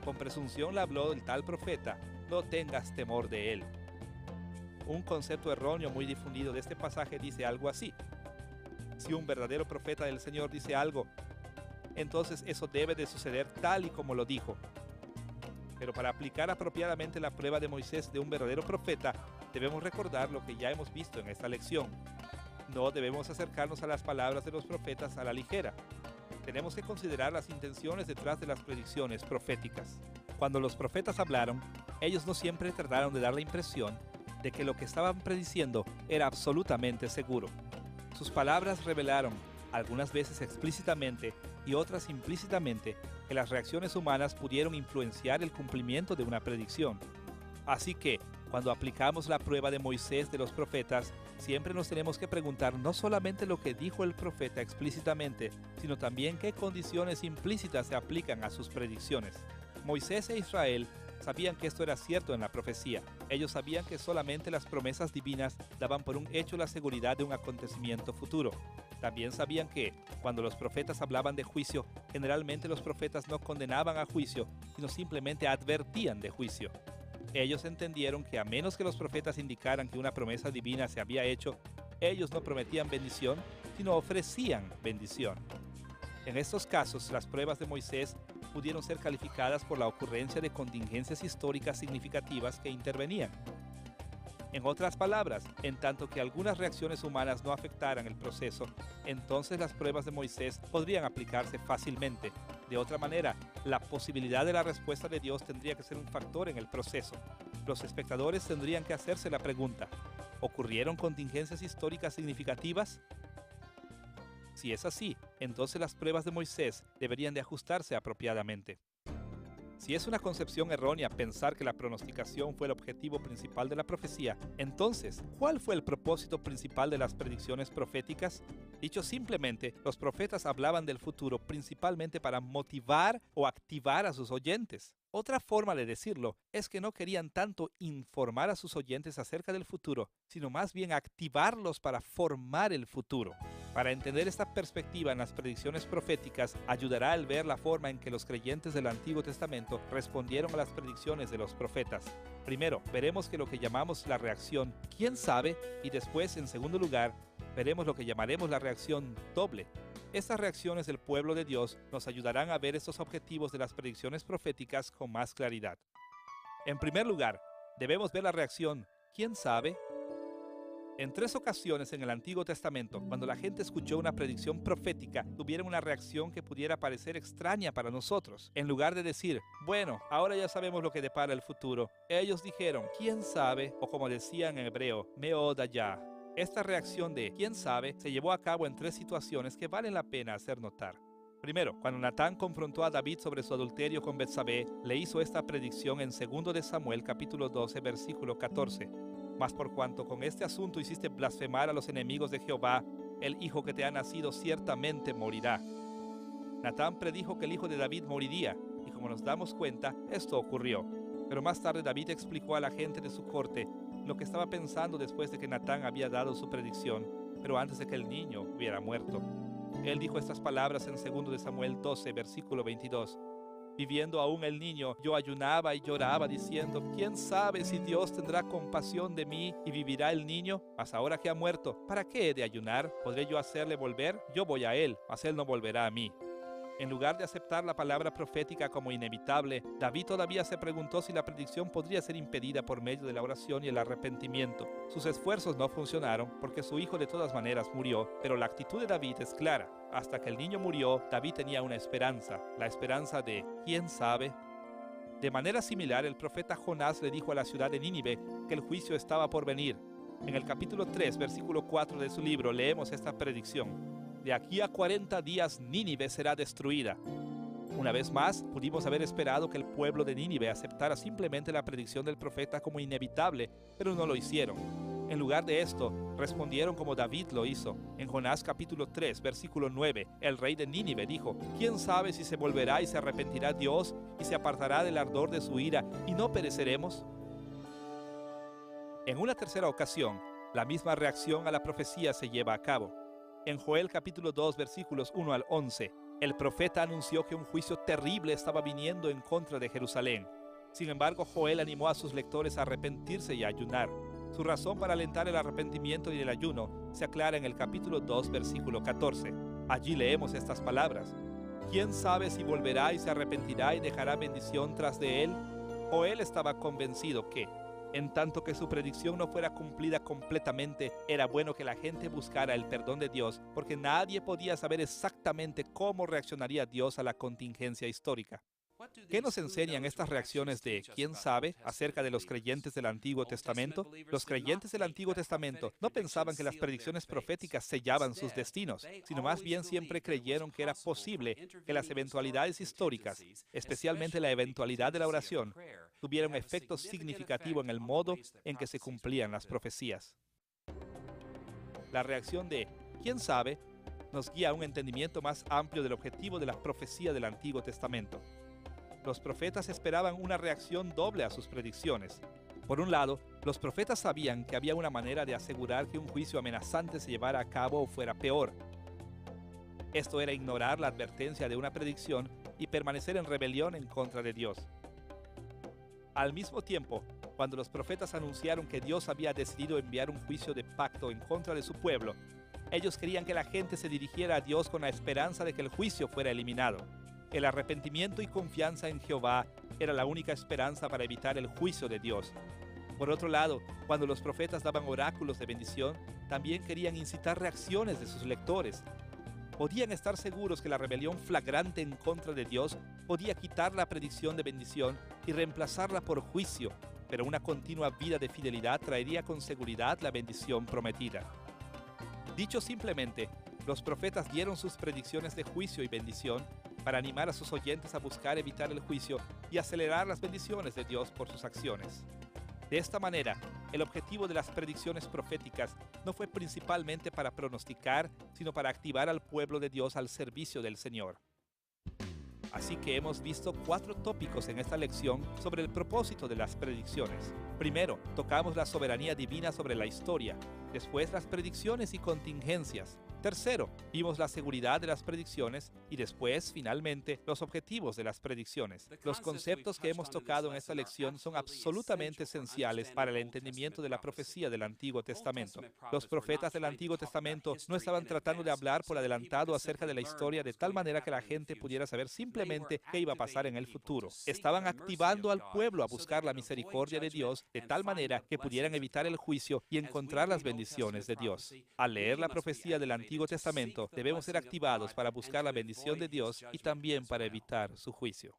Con presunción le habló el tal profeta, no tengas temor de él. Un concepto erróneo muy difundido de este pasaje dice algo así. Si un verdadero profeta del Señor dice algo, entonces eso debe de suceder tal y como lo dijo. Pero para aplicar apropiadamente la prueba de Moisés de un verdadero profeta, debemos recordar lo que ya hemos visto en esta lección. No debemos acercarnos a las palabras de los profetas a la ligera. Tenemos que considerar las intenciones detrás de las predicciones proféticas. Cuando los profetas hablaron, ellos no siempre trataron de dar la impresión de que lo que estaban prediciendo era absolutamente seguro. Sus palabras revelaron, algunas veces explícitamente y otras implícitamente, que las reacciones humanas pudieron influenciar el cumplimiento de una predicción. Así que, cuando aplicamos la prueba de Moisés de los profetas, siempre nos tenemos que preguntar no solamente lo que dijo el profeta explícitamente, sino también qué condiciones implícitas se aplican a sus predicciones. Moisés e Israel sabían que esto era cierto en la profecía. Ellos sabían que solamente las promesas divinas daban por un hecho la seguridad de un acontecimiento futuro. También sabían que, cuando los profetas hablaban de juicio, generalmente los profetas no condenaban a juicio, sino simplemente advertían de juicio. Ellos entendieron que a menos que los profetas indicaran que una promesa divina se había hecho, ellos no prometían bendición, sino ofrecían bendición. En estos casos, las pruebas de Moisés pudieron ser calificadas por la ocurrencia de contingencias históricas significativas que intervenían. En otras palabras, en tanto que algunas reacciones humanas no afectaran el proceso, entonces las pruebas de Moisés podrían aplicarse fácilmente. De otra manera, la posibilidad de la respuesta de Dios tendría que ser un factor en el proceso. Los espectadores tendrían que hacerse la pregunta: ¿ocurrieron contingencias históricas significativas? Si es así, entonces las pruebas de Moisés deberían de ajustarse apropiadamente. Si es una concepción errónea pensar que la pronosticación fue el objetivo principal de la profecía, entonces, ¿cuál fue el propósito principal de las predicciones proféticas? Dicho simplemente, los profetas hablaban del futuro principalmente para motivar o activar a sus oyentes. Otra forma de decirlo es que no querían tanto informar a sus oyentes acerca del futuro, sino más bien activarlos para formar el futuro. Para entender esta perspectiva en las predicciones proféticas, ayudará el ver la forma en que los creyentes del Antiguo Testamento respondieron a las predicciones de los profetas. Primero, veremos que lo que llamamos la reacción ¿quién sabe? Y después, en segundo lugar, veremos lo que llamaremos la reacción doble. Estas reacciones del pueblo de Dios nos ayudarán a ver estos objetivos de las predicciones proféticas con más claridad. En primer lugar, debemos ver la reacción ¿quién sabe? En 3 ocasiones en el Antiguo Testamento, cuando la gente escuchó una predicción profética, tuvieron una reacción que pudiera parecer extraña para nosotros. En lugar de decir, bueno, ahora ya sabemos lo que depara el futuro, ellos dijeron, ¿quién sabe? O como decían en hebreo, meodaya. Esta reacción de ¿quién sabe? Se llevó a cabo en 3 situaciones que valen la pena hacer notar. Primero, cuando Natán confrontó a David sobre su adulterio con Betsabé, le hizo esta predicción en 2 de Samuel capítulo 12, versículo 14. Mas por cuanto con este asunto hiciste blasfemar a los enemigos de Jehová, el hijo que te ha nacido ciertamente morirá. Natán predijo que el hijo de David moriría, y como nos damos cuenta, esto ocurrió. Pero más tarde David explicó a la gente de su corte lo que estaba pensando después de que Natán había dado su predicción, pero antes de que el niño hubiera muerto. Él dijo estas palabras en 2 de Samuel 12, versículo 22. Viviendo aún el niño, yo ayunaba y lloraba diciendo, ¿quién sabe si Dios tendrá compasión de mí y vivirá el niño? Mas ahora que ha muerto, ¿para qué he de ayunar? ¿Podré yo hacerle volver? Yo voy a él, mas él no volverá a mí. En lugar de aceptar la palabra profética como inevitable, David todavía se preguntó si la predicción podría ser impedida por medio de la oración y el arrepentimiento. Sus esfuerzos no funcionaron porque su hijo de todas maneras murió, pero la actitud de David es clara. Hasta que el niño murió, David tenía una esperanza, la esperanza de ¿quién sabe? De manera similar, el profeta Jonás le dijo a la ciudad de Nínive que el juicio estaba por venir. En el capítulo 3, versículo 4 de su libro, leemos esta predicción. De aquí a 40 días Nínive será destruida. Una vez más, pudimos haber esperado que el pueblo de Nínive aceptara simplemente la predicción del profeta como inevitable, pero no lo hicieron. En lugar de esto, respondieron como David lo hizo. En Jonás capítulo 3, versículo 9, el rey de Nínive dijo, ¿quién sabe si se volverá y se arrepentirá Dios y se apartará del ardor de su ira y no pereceremos? En una tercera ocasión, la misma reacción a la profecía se lleva a cabo. En Joel capítulo 2, versículos 1 al 11, el profeta anunció que un juicio terrible estaba viniendo en contra de Jerusalén. Sin embargo, Joel animó a sus lectores a arrepentirse y a ayunar. Su razón para alentar el arrepentimiento y el ayuno se aclara en el capítulo 2, versículo 14. Allí leemos estas palabras. ¿Quién sabe si volverá y se arrepentirá y dejará bendición tras de él? Joel estaba convencido que, en tanto que su predicción no fuera cumplida completamente, era bueno que la gente buscara el perdón de Dios, porque nadie podía saber exactamente cómo reaccionaría Dios a la contingencia histórica. ¿Qué nos enseñan estas reacciones de quién sabe acerca de los creyentes del Antiguo Testamento? Los creyentes del Antiguo Testamento no pensaban que las predicciones proféticas sellaban sus destinos, sino más bien siempre creyeron que era posible que las eventualidades históricas, especialmente la eventualidad de la oración, tuvieran un efecto significativo en el modo en que se cumplían las profecías. La reacción de quién sabe nos guía a un entendimiento más amplio del objetivo de la profecía del Antiguo Testamento. Los profetas esperaban una reacción doble a sus predicciones. Por un lado, los profetas sabían que había una manera de asegurar que un juicio amenazante se llevara a cabo o fuera peor. Esto era ignorar la advertencia de una predicción y permanecer en rebelión en contra de Dios. Al mismo tiempo, cuando los profetas anunciaron que Dios había decidido enviar un juicio de pacto en contra de su pueblo, ellos querían que la gente se dirigiera a Dios con la esperanza de que el juicio fuera eliminado. El arrepentimiento y confianza en Jehová era la única esperanza para evitar el juicio de Dios. Por otro lado, cuando los profetas daban oráculos de bendición, también querían incitar reacciones de sus lectores. Podían estar seguros que la rebelión flagrante en contra de Dios podía quitar la predicción de bendición y reemplazarla por juicio, pero una continua vida de fidelidad traería con seguridad la bendición prometida. Dicho simplemente, los profetas dieron sus predicciones de juicio y bendición para animar a sus oyentes a buscar evitar el juicio y acelerar las bendiciones de Dios por sus acciones. De esta manera, el objetivo de las predicciones proféticas no fue principalmente para pronosticar, sino para activar al pueblo de Dios al servicio del Señor. Así que hemos visto 4 tópicos en esta lección sobre el propósito de las predicciones. Primero, tocamos la soberanía divina sobre la historia. Después, las predicciones y contingencias. Tercero, vimos la seguridad de las predicciones y después, finalmente, los objetivos de las predicciones. Los conceptos que hemos tocado en esta lección son absolutamente esenciales para el entendimiento de la profecía del Antiguo Testamento. Los profetas del Antiguo Testamento no estaban tratando de hablar por adelantado acerca de la historia de tal manera que la gente pudiera saber simplemente qué iba a pasar en el futuro. Estaban activando al pueblo a buscar la misericordia de Dios de tal manera que pudieran evitar el juicio y encontrar las bendiciones de Dios. Al leer la profecía del Antiguo Testamento, debemos ser activados para buscar la bendición de Dios y también para evitar su juicio.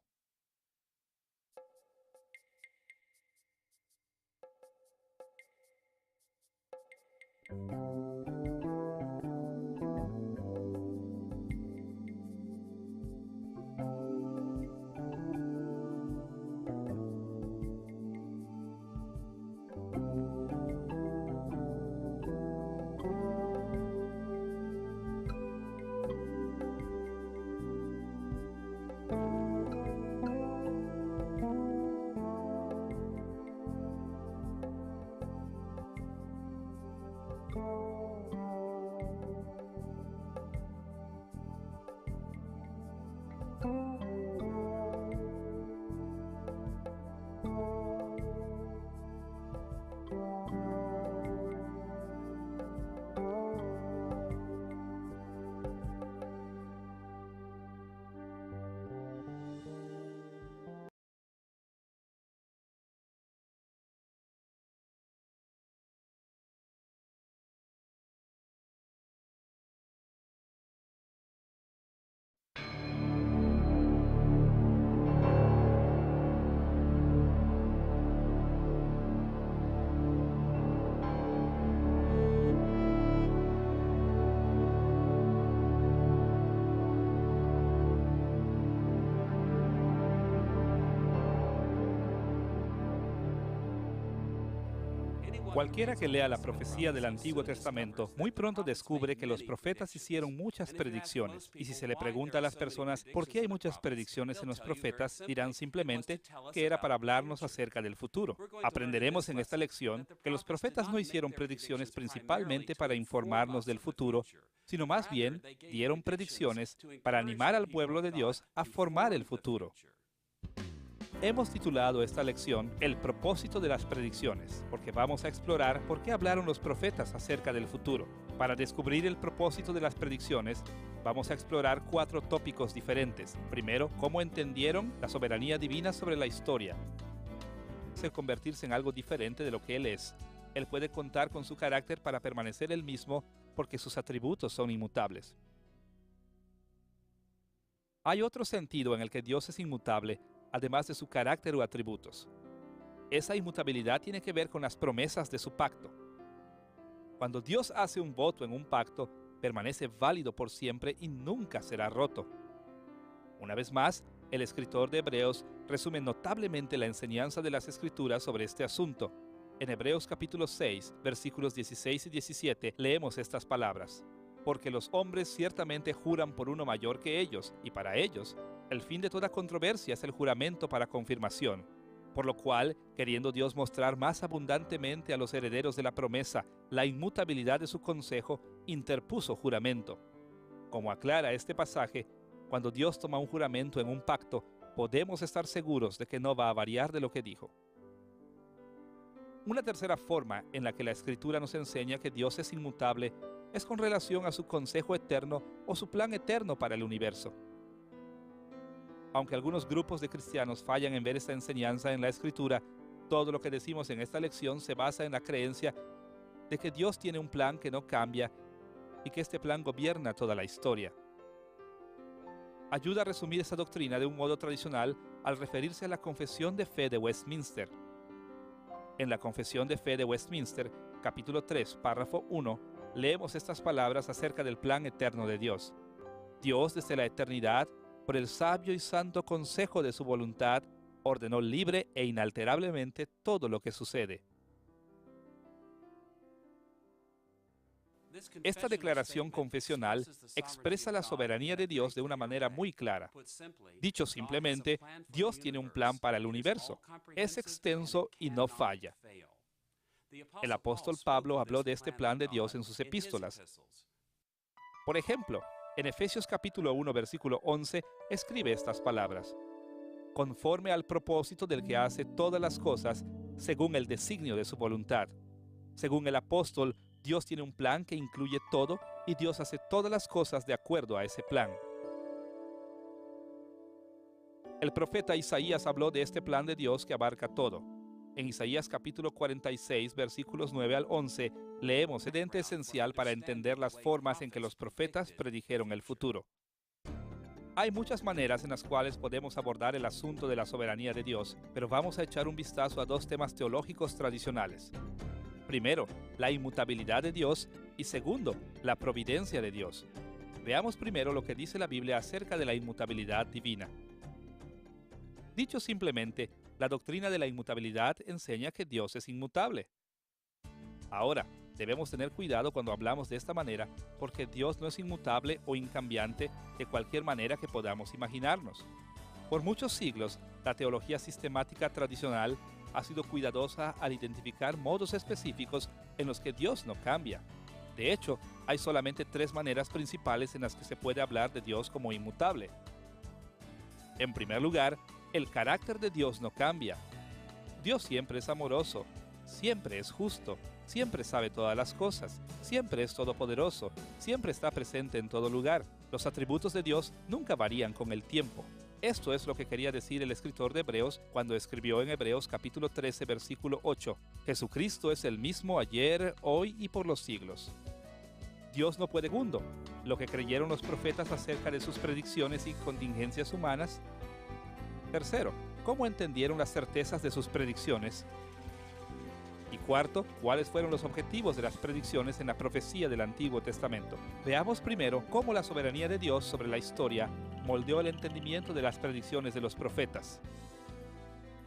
Cualquiera que lea la profecía del Antiguo Testamento muy pronto descubre que los profetas hicieron muchas predicciones. Y si se le pregunta a las personas por qué hay muchas predicciones en los profetas, dirán simplemente que era para hablarnos acerca del futuro. Aprenderemos en esta lección que los profetas no hicieron predicciones principalmente para informarnos del futuro, sino más bien dieron predicciones para animar al pueblo de Dios a formar el futuro. Hemos titulado esta lección El propósito de las predicciones, porque vamos a explorar por qué hablaron los profetas acerca del futuro. Para descubrir el propósito de las predicciones, vamos a explorar 4 tópicos diferentes. Primero, cómo entendieron la soberanía divina sobre la historia. Convertirse en algo diferente de lo que Él es. Él puede contar con su carácter para permanecer el mismo porque sus atributos son inmutables. Hay otro sentido en el que Dios es inmutable, además de su carácter o atributos. Esa inmutabilidad tiene que ver con las promesas de su pacto. Cuando Dios hace un voto en un pacto, permanece válido por siempre y nunca será roto. Una vez más, el escritor de Hebreos resume notablemente la enseñanza de las Escrituras sobre este asunto. En Hebreos capítulo 6, versículos 16 y 17, leemos estas palabras. Porque los hombres ciertamente juran por uno mayor que ellos, y para ellos, el fin de toda controversia es el juramento para confirmación. Por lo cual, queriendo Dios mostrar más abundantemente a los herederos de la promesa la inmutabilidad de su consejo, interpuso juramento. Como aclara este pasaje, cuando Dios toma un juramento en un pacto, podemos estar seguros de que no va a variar de lo que dijo. Una tercera forma en la que la Escritura nos enseña que Dios es inmutable es con relación a su consejo eterno o su plan eterno para el universo. Aunque algunos grupos de cristianos fallan en ver esta enseñanza en la Escritura, todo lo que decimos en esta lección se basa en la creencia de que Dios tiene un plan que no cambia y que este plan gobierna toda la historia. Ayuda a resumir esa doctrina de un modo tradicional al referirse a la Confesión de Fe de Westminster. En la Confesión de Fe de Westminster, capítulo 3, párrafo 1, leemos estas palabras acerca del plan eterno de Dios. Dios, desde la eternidad, por el sabio y santo consejo de su voluntad, ordenó libre e inalterablemente todo lo que sucede. Esta declaración confesional expresa la soberanía de Dios de una manera muy clara. Dicho simplemente, Dios tiene un plan para el universo. Es extenso y no falla. El apóstol Pablo habló de este plan de Dios en sus epístolas. Por ejemplo, en Efesios capítulo 1, versículo 11, escribe estas palabras. Conforme al propósito del que hace todas las cosas, según el designio de su voluntad. Según el apóstol, Dios tiene un plan que incluye todo y Dios hace todas las cosas de acuerdo a ese plan. El profeta Isaías habló de este plan de Dios que abarca todo. En Isaías capítulo 46, versículos 9 al 11, leemos el ente esencial para entender las formas en que los profetas predijeron el futuro. Hay muchas maneras en las cuales podemos abordar el asunto de la soberanía de Dios, pero vamos a echar un vistazo a 2 temas teológicos tradicionales. Primero, la inmutabilidad de Dios y segundo, la providencia de Dios. Veamos primero lo que dice la Biblia acerca de la inmutabilidad divina. Dicho simplemente, la doctrina de la inmutabilidad enseña que Dios es inmutable. Ahora, debemos tener cuidado cuando hablamos de esta manera, porque Dios no es inmutable o incambiante de cualquier manera que podamos imaginarnos. Por muchos siglos, la teología sistemática tradicional ha sido cuidadosa al identificar modos específicos en los que Dios no cambia. De hecho, hay solamente 3 maneras principales en las que se puede hablar de Dios como inmutable. En primer lugar, el carácter de Dios no cambia. Dios siempre es amoroso, siempre es justo, siempre sabe todas las cosas, siempre es todopoderoso, siempre está presente en todo lugar. Los atributos de Dios nunca varían con el tiempo. Esto es lo que quería decir el escritor de Hebreos cuando escribió en Hebreos capítulo 13, versículo 8. Jesucristo es el mismo ayer, hoy y por los siglos. Dios no puede segundo. Lo que creyeron los profetas acerca de sus predicciones y contingencias humanas. Tercero, ¿cómo entendieron las certezas de sus predicciones? Y cuarto, ¿cuáles fueron los objetivos de las predicciones en la profecía del Antiguo Testamento? Veamos primero cómo la soberanía de Dios sobre la historia moldeó el entendimiento de las predicciones de los profetas.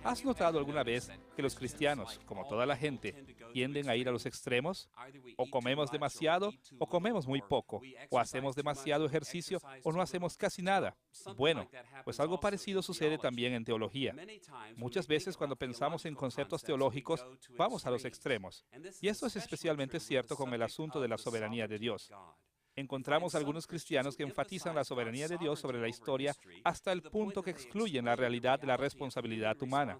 ¿Has notado alguna vez que los cristianos, como toda la gente, tienden a ir a los extremos? O comemos demasiado o comemos muy poco, o hacemos demasiado ejercicio o no hacemos casi nada. Bueno, pues algo parecido sucede también en teología. Muchas veces cuando pensamos en conceptos teológicos, vamos a los extremos. Y esto es especialmente cierto con el asunto de la soberanía de Dios. Encontramos algunos cristianos que enfatizan la soberanía de Dios sobre la historia hasta el punto que excluyen la realidad de la responsabilidad humana.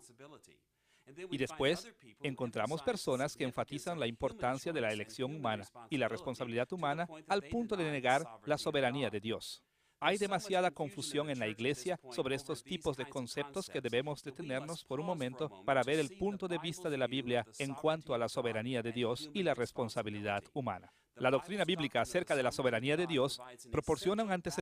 Y después encontramos personas que enfatizan la importancia de la elección humana y la responsabilidad humana al punto de negar la soberanía de Dios. Hay demasiada confusión en la iglesia sobre estos tipos de conceptos que debemos detenernos por un momento para ver el punto de vista de la Biblia en cuanto a la soberanía de Dios y la responsabilidad humana. La doctrina bíblica acerca de la soberanía de Dios proporciona un antecedente